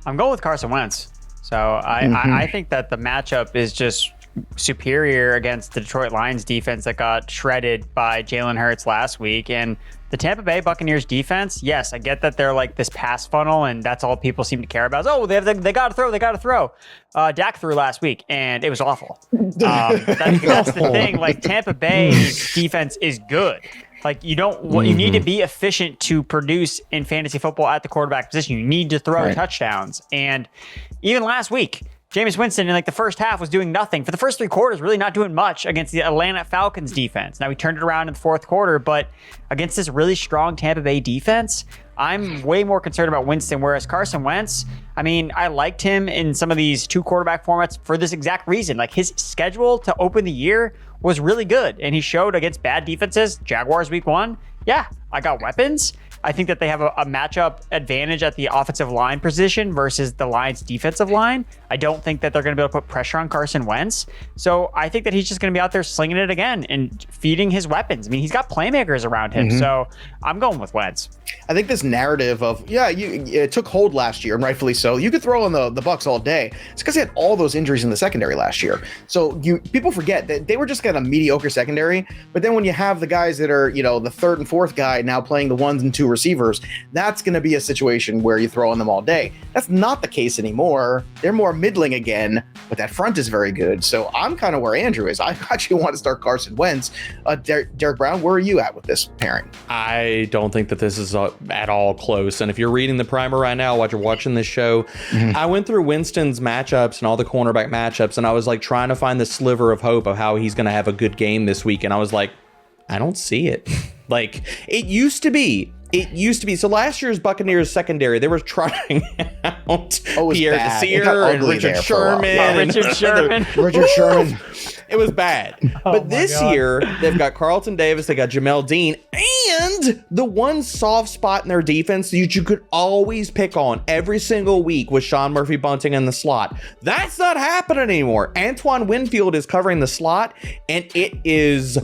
I'm going with Carson Wentz. So I think that the matchup is just superior against the Detroit Lions defense that got shredded by Jalen Hurts last week. And the Tampa Bay Buccaneers defense, yes, I get that they're like this pass funnel, and that's all people seem to care about. Oh, they got to throw. Dak threw last week, and it was awful. That's the thing. Like, Tampa Bay's defense is good. Like, you need to be efficient to produce in fantasy football at the quarterback position. You need to throw touchdowns. And even last week, Jameis Winston in like the first half was doing nothing. For the first 3 quarters, really not doing much against the Atlanta Falcons defense. Now, he turned it around in the 4th quarter, but against this really strong Tampa Bay defense, I'm way more concerned about Winston, whereas Carson Wentz, I mean, I liked him in some of these 2 quarterback formats for this exact reason. Like, his schedule to open the year was really good, and he showed against bad defenses. Jaguars week 1, yeah, I got weapons. I think that they have a matchup advantage at the offensive line position versus the Lions defensive line. I don't think that they're going to be able to put pressure on Carson Wentz. So I think that he's just going to be out there slinging it again and feeding his weapons. I mean, he's got playmakers around him. So I'm going with Wentz. I think this narrative of, it took hold last year, and rightfully so. You could throw on the Bucs all day. It's because they had all those injuries in the secondary last year. So people forget that they were just kind of mediocre secondary. But then when you have the guys that are, the 3rd and 4th guy now playing the 1 and 2 receivers, that's going to be a situation where you throw on them all day. That's not the case anymore. They're more middling again, but that front is very good. So I'm kind of where Andrew is. I actually want to start Carson Wentz. Derek Brown, where are you at with this pairing? I don't think that this is at all close. And if you're reading the primer right now, while you're watching this show, I went through Winston's matchups and all the cornerback matchups, and I was like trying to find the sliver of hope of how he's going to have a good game this week. And I was like, I don't see it. Like, it used to be It used to be. So last year's Buccaneers secondary, they were trying out Pierre Desir and Richard Sherman. Richard Sherman. It was bad. But this year, they've got Carlton Davis, they got Jamel Dean, and the one soft spot in their defense that you could always pick on every single week was Sean Murphy-Bunting in the slot. That's not happening anymore. Antoine Winfield is covering the slot, and it is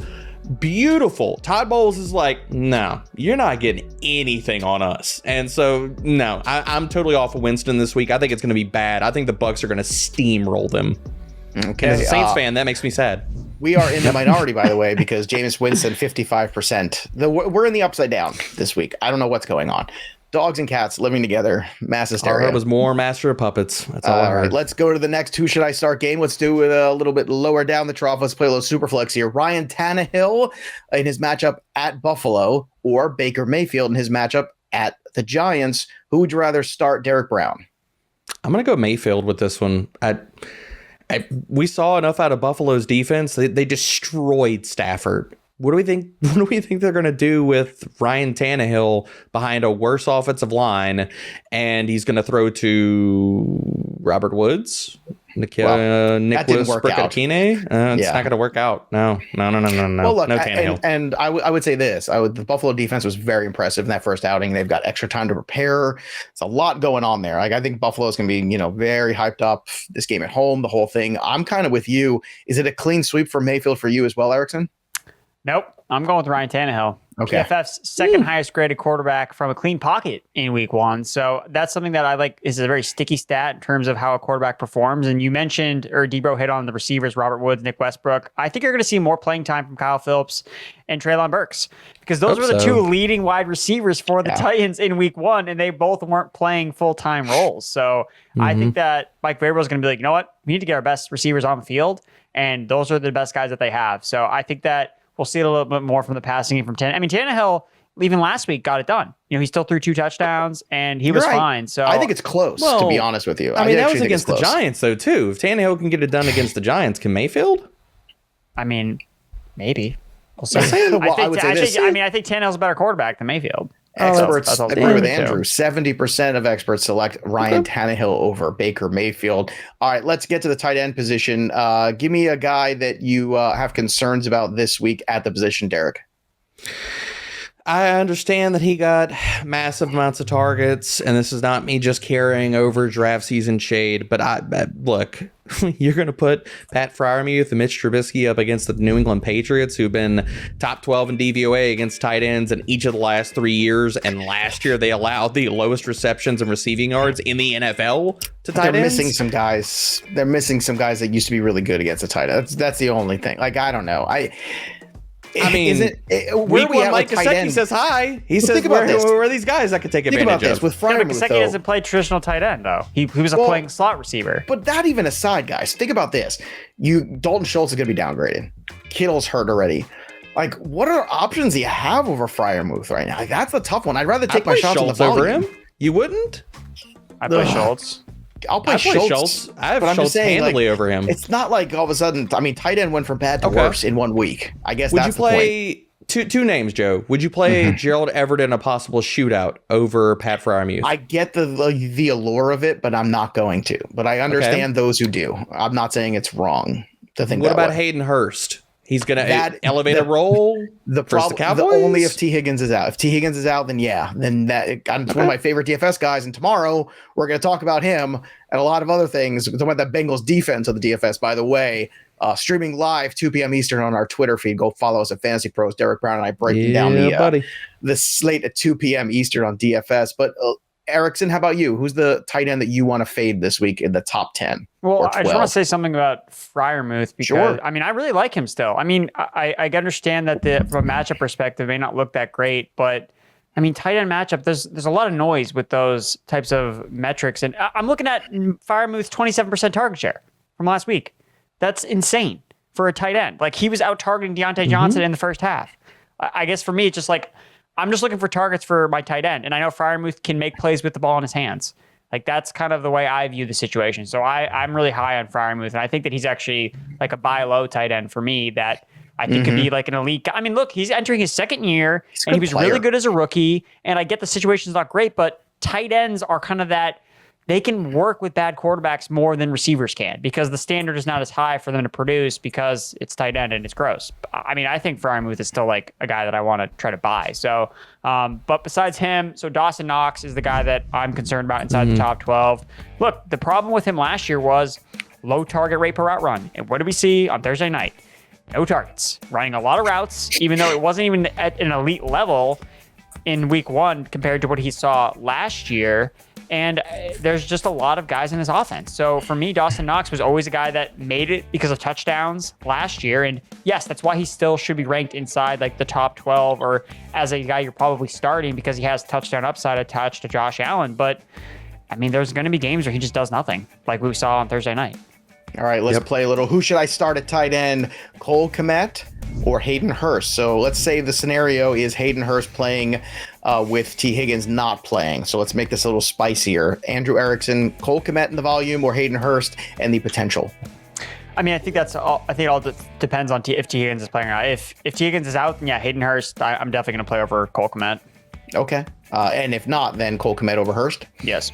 beautiful. Todd Bowles is like, no, you're not getting anything on us. And so, no, I'm totally off of Winston this week. I think it's going to be bad. I think the Bucs are going to steamroll them. Okay. And as a Saints fan, that makes me sad. We are in the minority, by the way, because Jameis Winston, 55%. We're in the upside down this week. I don't know what's going on. Dogs and cats living together, mass hysteria. All I heard was more Master of Puppets. That's all I heard. Right, let's go to the next Who Should I Start game. Let's do it a little bit lower down the trough. Let's play a little super flex here. Ryan Tannehill in his matchup at Buffalo, or Baker Mayfield in his matchup at the Giants. Who would you rather start? Derek Brown? I'm going to go Mayfield with this one. We saw enough out of Buffalo's defense. They destroyed Stafford. What do we think? What do we think they're going to do with Ryan Tannehill behind a worse offensive line, and he's going to throw to Robert Woods, Nicholas Brickatine? It's not going to work out. No. Well, look, no Tannehill. And I would say this: the Buffalo defense was very impressive in that first outing. They've got extra time to prepare. It's a lot going on there. Like, I think Buffalo is going to be, very hyped up. This game at home, the whole thing. I'm kind of with you. Is it a clean sweep for Mayfield for you as well, Erickson? Nope. I'm going with Ryan Tannehill. Okay. PFF's second highest graded quarterback from a clean pocket in week one. So that's something that I like. Is a very sticky stat in terms of how a quarterback performs. And you mentioned, or DBro hit on the receivers, Robert Woods, Nick Westbrook. I think you're going to see more playing time from Kyle Phillips and Treylon Burks, because those were the two leading wide receivers for the Titans in week one, and they both weren't playing full-time roles. So I think that Mike Vrabel is going to be like, you know what? We need to get our best receivers on the field, and those are the best guys that they have. So I think that we'll see it a little bit more from the passing game from Tannehill. I mean, Tannehill, even last week, got it done. He still threw 2 touchdowns, and he was fine. So I think it's close, to be honest with you. I mean, that was against the Giants, though, too. If Tannehill can get it done against the Giants, can Mayfield? I mean, maybe. We'll see. I think Tannehill's a better quarterback than Mayfield. Experts agree with Andrew. 70% of experts select Ryan Tannehill over Baker Mayfield. All right, let's get to the tight end position. Give me a guy that you have concerns about this week at the position, Derek. I understand that he got massive amounts of targets, and this is not me just carrying over draft season shade, but look, you're going to put Pat Freiermuth and Mitch Trubisky up against the New England Patriots, who've been top 12 in DVOA against tight ends in each of the last 3 years, and last year they allowed the lowest receptions and receiving yards in the NFL to tight ends. They're missing some guys. They're missing some guys that used to be really good against the tight end. That's the only thing. Like, I don't know. I mean, week one, Mike Gesicki says hi. He says, where are these guys I could take advantage of? This with Freiermuth, Gesicki doesn't play traditional tight end, though. He was playing slot receiver. But that even aside, guys, think about this. Dalton Schultz is going to be downgraded. Kittle's hurt already. Like, what other options do you have over Freiermuth right now? Like, that's a tough one. I'd rather take my shots on the volume. Over him. You wouldn't? I play Schultz. I'll play Schultz. I have Schultz handily over him. It's not like all of a sudden, I mean, tight end went from bad to worse in 1 week. I guess that's the point. Would you play two names, Joe? Would you play Gerald Everett in a possible shootout over Pat Freiermuth? I get the allure of it, but I'm not going to. But I understand those who do. I'm not saying it's wrong to think that way. What about Hayden Hurst? He's going to elevate a role the Cowboys? Only if T. Higgins is out. If T. Higgins is out, then I'm one of my favorite DFS guys. And tomorrow we're going to talk about him and a lot of other things. We're talking about that Bengals defense of the DFS, by the way. Streaming live 2 p.m. Eastern on our Twitter feed. Go follow us at FantasyPros. Derek Brown and I breaking down the slate at 2 p.m. Eastern on DFS. But Erickson, how about you? Who's the tight end that you want to fade this week in the top 10? Well, I just want to say something about Freiermuth because, I mean, I really like him still. I mean, I understand that from a matchup perspective, may not look that great, but I mean, tight end matchup, there's a lot of noise with those types of metrics. And I'm looking at Freiermuth's 27% target share from last week. That's insane for a tight end. Like, he was out targeting Deontay Johnson in the first half. I guess for me, it's just like, I'm just looking for targets for my tight end. And I know Freiermuth can make plays with the ball in his hands. Like, that's kind of the way I view the situation. So I'm really high on Freiermuth. And I think that he's actually like a buy low tight end for me that I think could be like an elite guy. I mean, look, he's entering his second year, and he was really good as a rookie. And I get the situation's not great, but tight ends are kind of that. They can work with bad quarterbacks more than receivers can because the standard is not as high for them to produce because it's tight end and it's gross. I mean, I think Freiermuth is still like a guy that I want to try to buy. So, but besides him, so Dawson Knox is the guy that I'm concerned about inside the top 12. Look, the problem with him last year was low target rate per route run. And what did we see on Thursday night? No targets, running a lot of routes, even though it wasn't even at an elite level in week 1 compared to what he saw last year. And there's just a lot of guys in this offense. So for me, Dawson Knox was always a guy that made it because of touchdowns last year. And yes, that's why he still should be ranked inside like the top 12 or as a guy you're probably starting because he has touchdown upside attached to Josh Allen. But I mean, there's going to be games where he just does nothing like we saw on Thursday night. All right, let's play a little. Who should I start at tight end? Cole Kmet or Hayden Hurst? So let's say the scenario is Hayden Hurst playing with T. Higgins not playing. So let's make this a little spicier. Andrew Erickson, Cole Kmet in the volume, or Hayden Hurst and the potential? I mean, I think that's all. I think it all depends on if T. Higgins is playing or not. If T. Higgins is out, then yeah, Hayden Hurst, I'm definitely going to play over Cole Kmet. Okay. And if not, then Cole Kmet over Hurst? Yes.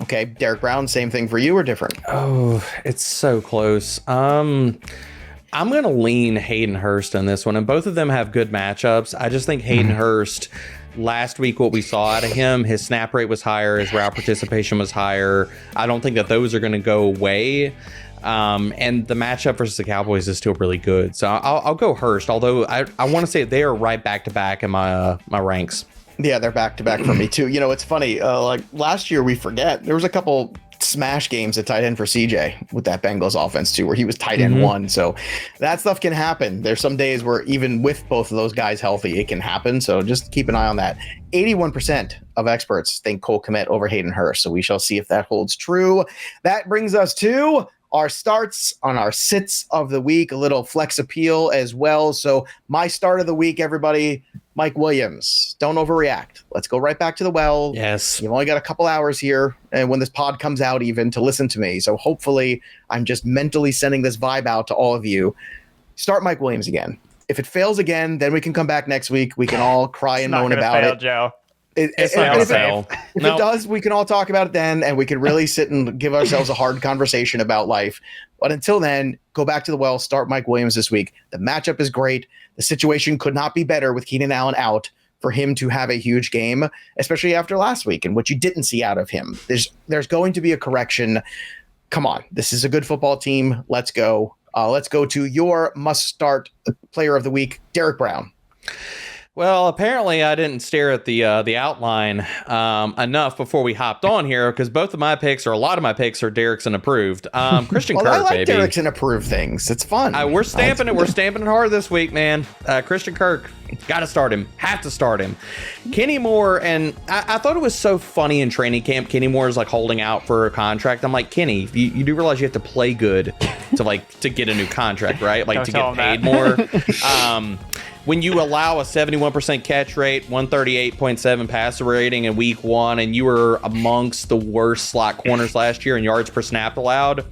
Okay. Derek Brown, same thing for you or different? Oh, it's so close. I'm going to lean Hayden Hurst on this one, and both of them have good matchups. I just think Hayden Hurst, last week, what we saw out of him, his snap rate was higher, his route participation was higher. I don't think that those are going to go away. And the matchup versus the Cowboys is still really good. So I'll go Hurst, although I want to say they are right back-to-back in my ranks. Yeah, they're back-to-back for me, too. You know, it's funny. Like last year, we forget. There was a couple smash games at tight end for CJ with that Bengals offense, too, where he was tight end 1. So that stuff can happen. There's some days where even with both of those guys healthy, it can happen. So just keep an eye on that. 81% of experts think Cole Kmet over Hayden Hurst. So we shall see if that holds true. That brings us to our starts on our sits of the week, a little flex appeal as well. So my start of the week, everybody, Mike Williams. Don't overreact. Let's go right back to the well. Yes. You've only got a couple hours here, and when this pod comes out even, to listen to me. So hopefully I'm just mentally sending this vibe out to all of you. Start Mike Williams again. If it fails again, then we can come back next week. We can all cry and moan about it. Joe. If it does, we can all talk about it then, and we can really sit and give ourselves a hard conversation about life. But until then, go back to the well, start Mike Williams this week. The matchup is great. The situation could not be better with Keenan Allen out for him to have a huge game, especially after last week and what you didn't see out of him. There's going to be a correction. Come on. This is a good football team. Let's go. Let's go to your must-start player of the week, Derek Brown. Well, apparently I didn't stare at the outline enough before we hopped on here because both of my picks, or a lot of my picks, are Derrickson approved. Christian Kirk, I like baby. Derrickson approved things. It's fun. We're stamping it. We're stamping it hard this week, man. Christian Kirk, got to start him. Have to start him. Kenny Moore, and I thought it was so funny in training camp. Kenny Moore is like holding out for a contract. I'm like, Kenny, you do realize you have to play good to get a new contract, right? Like to get paid more. When you allow a 71% catch rate, 138.7 passer rating in week 1, and you were amongst the worst slot corners last year in yards per snap allowed,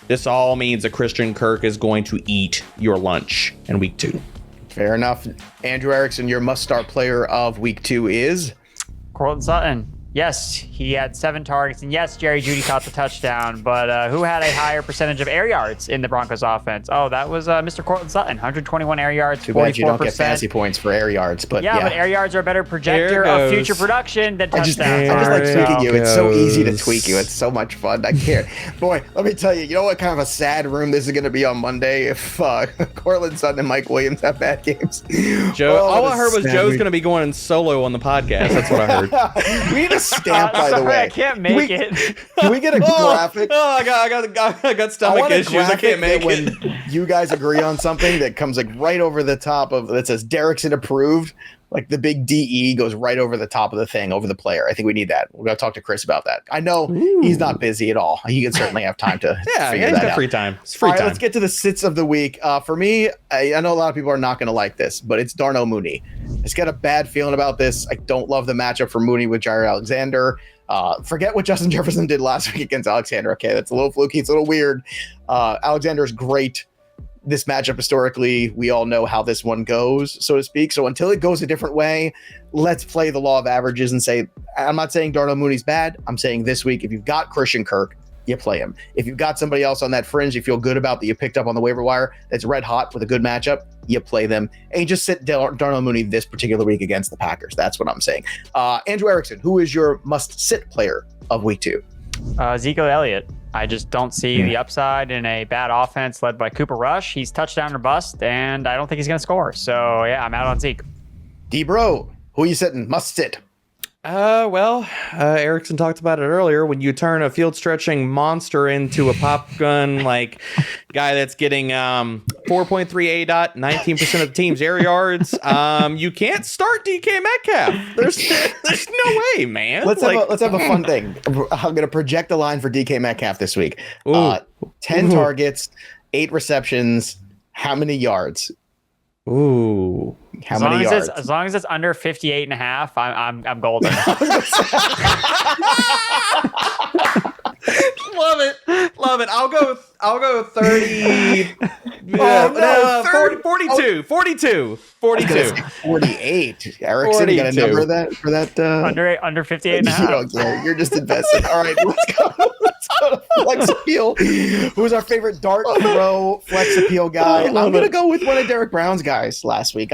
this all means that Christian Kirk is going to eat your lunch in week 2. Fair enough. Andrew Erickson, your must-start player of week 2 is? Courtland Sutton. Yes, he had 7 targets, and yes, Jerry Jeudy caught the touchdown, but who had a higher percentage of air yards in the Broncos offense? Oh, that was Mr. Courtland Sutton, 121 air yards, 44%. Too bad you don't get fantasy points for air yards, but yeah. But air yards are a better projector of future production than touchdowns. I just like tweaking you. It's so easy to tweak you. It's so much fun. I can't. Boy, let me tell you, you know what kind of a sad room this is going to be on Monday if Courtland Sutton and Mike Williams have bad games. Joe, all I heard was Joe's going to be going solo on the podcast. That's what I heard. We need a stamp, by the way. I can't make it. Can we get a graphic? I got stomach issues. I can't make it. When you guys agree on something that comes like right over the top of that says Derrickson approved, like the big DE goes right over the top of the thing, over the player. I think we need that. We're going to talk to Chris about that. I know he's not busy at all. He can certainly have time to figure that out. Free time. It's free time. Let's get to the sits of the week. For me, I know a lot of people are not going to like this, but it's Darnell Mooney. It's got a bad feeling about this. I don't love the matchup for Mooney with Jair Alexander. Forget what Justin Jefferson did last week against Alexander. Okay, that's a little fluky. It's a little weird. Alexander is great this matchup historically, we all know how this one goes, so to speak. So until it goes a different way, let's play the law of averages and say, I'm not saying Darnell Mooney's bad. I'm saying this week, if you've got Christian Kirk, you play him. If you've got somebody else on that fringe you feel good about that you picked up on the waiver wire that's red hot with a good matchup, you play them. And you just sit Darnell Mooney this particular week against the Packers. That's what I'm saying. Andrew Erickson, who is your must-sit player of week 2? Ezekiel Elliott. I just don't see the upside in a bad offense led by Cooper Rush. He's touchdown or bust, and I don't think he's going to score. So, yeah, I'm out on Zeke. DBro, who are you sitting? Must sit. Erickson talked about it earlier. When you turn a field stretching monster into a pop gun like guy that's getting 4.3 ADOT, 19% of the team's air yards, you can't start DK Metcalf. There's no way, man. Let's have a fun thing. I'm going to project the line for DK Metcalf this week. 10 targets, 8 receptions. How many yards? Ooh. How many yards? As long as it's under 58.5, I'm golden. Love it. I'll go 30. no, 42. 42. 48. Erickson, you got a number for that? Under 58.5. You don't care. You're just invested. All right, let's go to Flex Appeal. Who's our favorite dart throw Flex Appeal guy? I'm going to go with one of Derek Brown's guys last week.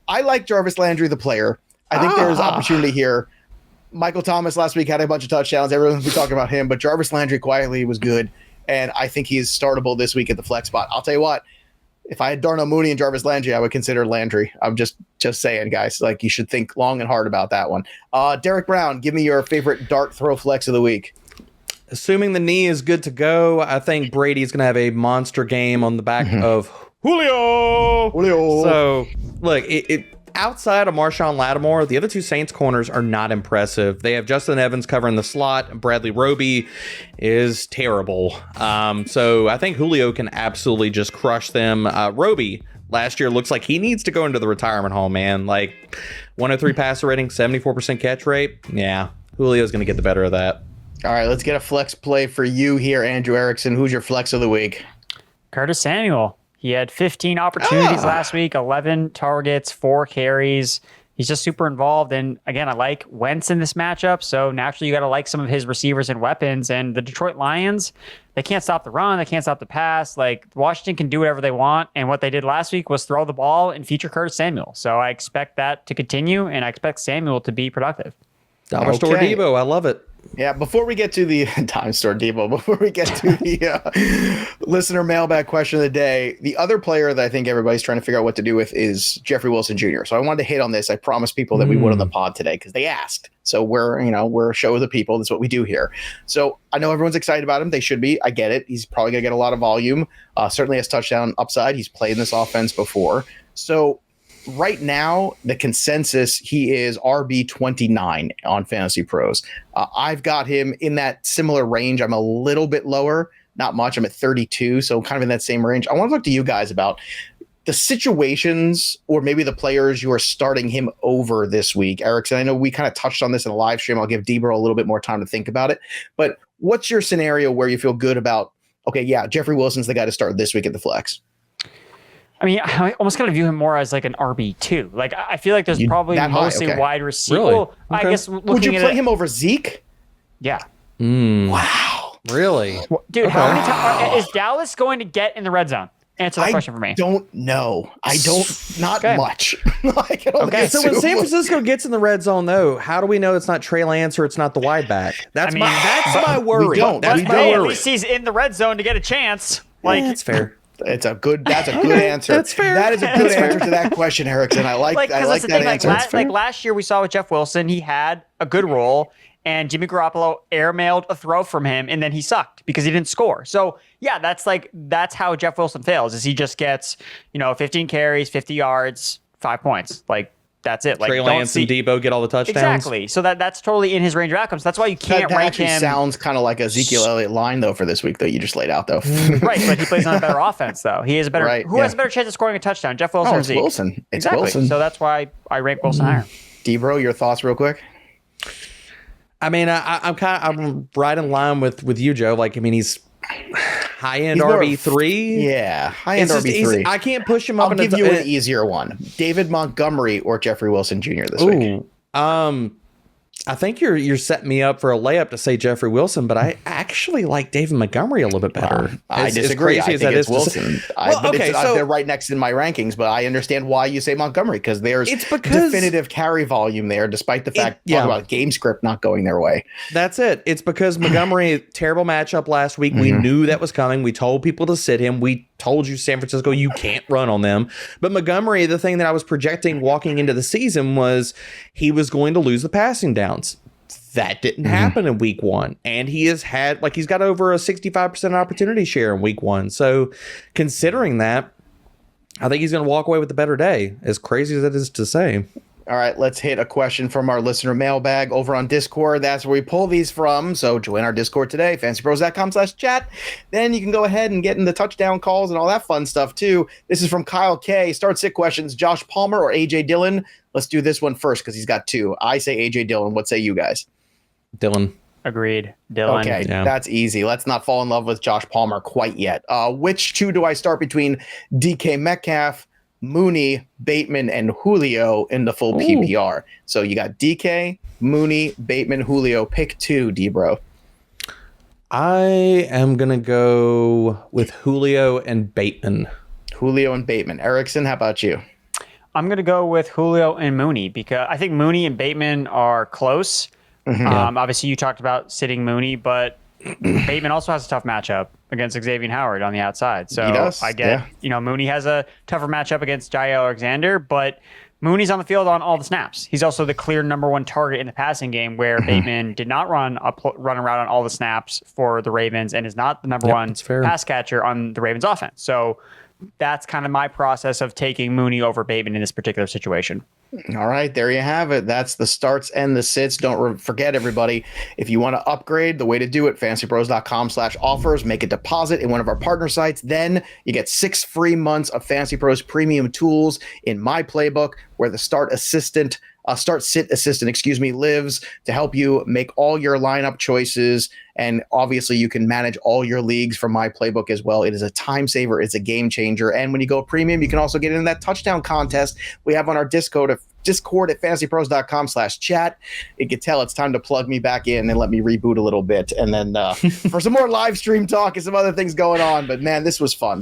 I like Jarvis Landry, the player. I think there's opportunity here. Michael Thomas last week had a bunch of touchdowns. Everyone's been talking about him, but Jarvis Landry quietly was good, and I think he's startable this week at the flex spot. I'll tell you what, if I had Darnell Mooney and Jarvis Landry, I would consider Landry. I'm just saying, guys, like you should think long and hard about that one. Derek Brown, give me your favorite dart throw flex of the week. Assuming the knee is good to go, I think Brady's going to have a monster game on the back of Julio. So, look, outside of Marshawn Lattimore, the other two Saints corners are not impressive. They have Justin Evans covering the slot. Bradley Roby is terrible. So I think Julio can absolutely just crush them. Roby last year looks like he needs to go into the retirement home, man. Like 103 passer rating, 74% catch rate. Yeah, Julio's going to get the better of that. All right, let's get a flex play for you here, Andrew Erickson. Who's your flex of the week? Curtis Samuel. He had 15 opportunities last week, 11 targets, 4 carries. He's just super involved. And again, I like Wentz in this matchup. So naturally, you got to like some of his receivers and weapons. And the Detroit Lions, they can't stop the run. They can't stop the pass. Like Washington can do whatever they want. And what they did last week was throw the ball and feature Curtis Samuel. So I expect that to continue. And I expect Samuel to be productive. Dollar Store Debo. I love it. Yeah, before we get to the Dime Store Debo, before we get to the listener mailbag question of the day, the other player that I think everybody's trying to figure out what to do with is Jeffrey Wilson Jr. So I wanted to hit on this. I promised people that we would on the pod today because they asked. So we're a show of the people. That's what we do here. So I know everyone's excited about him. They should be. I get it. He's probably going to get a lot of volume. Certainly has touchdown upside. He's played in this offense before. So right now, the consensus, he is RB 29 on FantasyPros. I've got him in that similar range. I'm a little bit lower, not much. I'm at 32, so kind of in that same range. I want to talk to you guys about the situations or maybe the players you are starting him over this week. Erickson, I know we kind of touched on this in a live stream. I'll give DBro a little bit more time to think about it. But what's your scenario where you feel good about, okay, yeah, Jeffrey Wilson's the guy to start this week at the flex? I mean, I almost kind of view him more as like an RB2. Like, I feel like there's probably mostly wide receiver. Really? Well, I guess would you play him over Zeke? Yeah. Wow. Really? Dude, how many times is Dallas going to get in the red zone? Answer the question for me. I don't know. Not much. Okay. So when San Francisco gets in the red zone, though, how do we know it's not Trey Lance or it's not the wide back? That's my worry. That's my worry. At least he's in the red zone to get a chance. Like, that's fair. That's a good answer. That's fair. That is a good answer to that question, Erickson. I like that answer. Like last year we saw with Jeff Wilson, he had a good role and Jimmy Garoppolo airmailed a throw from him and then he sucked because he didn't score. So yeah, that's how Jeff Wilson fails is he just gets, 15 carries, 50 yards, 5 points. Like that's it. Like Trey Lance and Debo get all the touchdowns. Exactly. So that's totally in his range of outcomes. That's why you can't rank him. Sounds kind of like Ezekiel Elliott line though for this week that you just laid out though. Right, but he plays on a better offense though. He is a better. Who has a better chance of scoring a touchdown? Jeff Wilson or Zeke? Wilson. It's exactly. Wilson. So that's why I rank Wilson higher. DBro, your thoughts real quick? I mean, I'm right in line with you, Joe. Like, I mean, he's high-end He's more RB3. Yeah, high-end It's just RB3. I can't push him up. I'll give you an easier one. David Montgomery or Jeffrey Wilson Jr. this week. I think you're setting me up for a layup to say Jeffrey Wilson, but I actually like David Montgomery a little bit better. I disagree. I think it's Wilson. They're right next in my rankings, but I understand why you say Montgomery because there's definitive carry volume there, despite the fact about game script not going their way. That's it. It's because Montgomery, terrible matchup last week. We knew that was coming. We told people to sit him. We told you, San Francisco, you can't run on them. But Montgomery, the thing that I was projecting walking into the season was he was going to lose the passing downs. That didn't happen in week 1. And he has had, he's got over a 65% opportunity share in week 1. So considering that, I think he's going to walk away with a better day, as crazy as that is to say. All right, let's hit a question from our listener mailbag over on Discord. That's where we pull these from. So join our Discord today, fantasypros.com/chat. Then you can go ahead and get in the touchdown calls and all that fun stuff too. This is from Kyle K. Start sit questions, Josh Palmer or AJ Dillon? Let's do this one first because he's got 2. I say AJ Dillon. What say you guys? Dillon. Agreed. Dillon. Okay, that's easy. Let's not fall in love with Josh Palmer quite yet. Which 2 do I start between DK Metcalf, Mooney, Bateman, and Julio in the full PPR? So you got DK, Mooney, Bateman, Julio. Pick 2, DBro. I am going to go with Julio and Bateman. Julio and Bateman. Erickson, how about you? I'm going to go with Julio and Mooney because I think Mooney and Bateman are close. Obviously, you talked about sitting Mooney, but Bateman also has a tough matchup against Xavier Howard on the outside. So I get, Mooney has a tougher matchup against Jair Alexander, but Mooney's on the field on all the snaps. He's also the clear number 1 target in the passing game where Bateman did not run around on all the snaps for the Ravens and is not the number 1 pass catcher on the Ravens offense. So that's kind of my process of taking Mooney over Bateman in this particular situation. All right, there you have it. That's the starts and the sits. Don't forget, everybody, if you want to upgrade, the way to do it, fantasypros.com/offers, make a deposit in one of our partner sites. Then you get 6 free months of Fantasy Pros premium tools in my playbook, where the start sit assistant, lives to help you make all your lineup choices. And obviously you can manage all your leagues from my playbook as well. It is a time saver. It's a game changer. And when you go premium, you can also get in that touchdown contest we have on our Discord at fantasypros.com/chat. You can tell it's time to plug me back in and let me reboot a little bit. And then for some more live stream talk and some other things going on. But man, this was fun.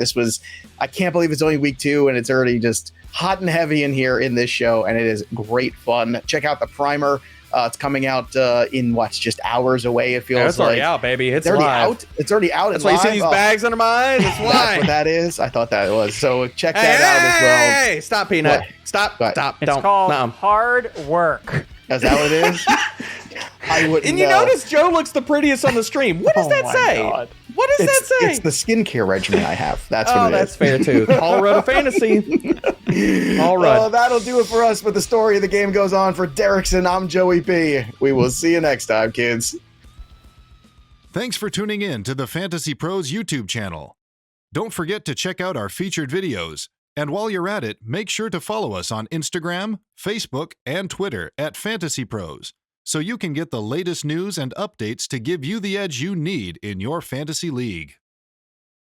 I can't believe it's only week 2 and it's already just hot and heavy in here in this show. And it is great fun. Check out the primer. It's coming out in just hours away. It feels it's already out, baby. It's already live. out. It's already out. That's why you see these bags under my eyes. That's why. That's what that is. I thought that was. So check that out as well. Hey, stop, Peanut. Stop. It's called hard work. Is that what it is? I wouldn't. And you notice Joe looks the prettiest on the stream. What does that say? God. What does that say? It's the skincare regimen I have. That's what it is. That's fair too. All road of fantasy. All right. Well, that'll do it for us. But the story of the game goes on. For Derrickson, I'm Joey P. We will see you next time, kids. Thanks for tuning in to the Fantasy Pros YouTube channel. Don't forget to check out our featured videos. And while you're at it, make sure to follow us on Instagram, Facebook, and Twitter at Fantasy Pros, so you can get the latest news and updates to give you the edge you need in your fantasy league.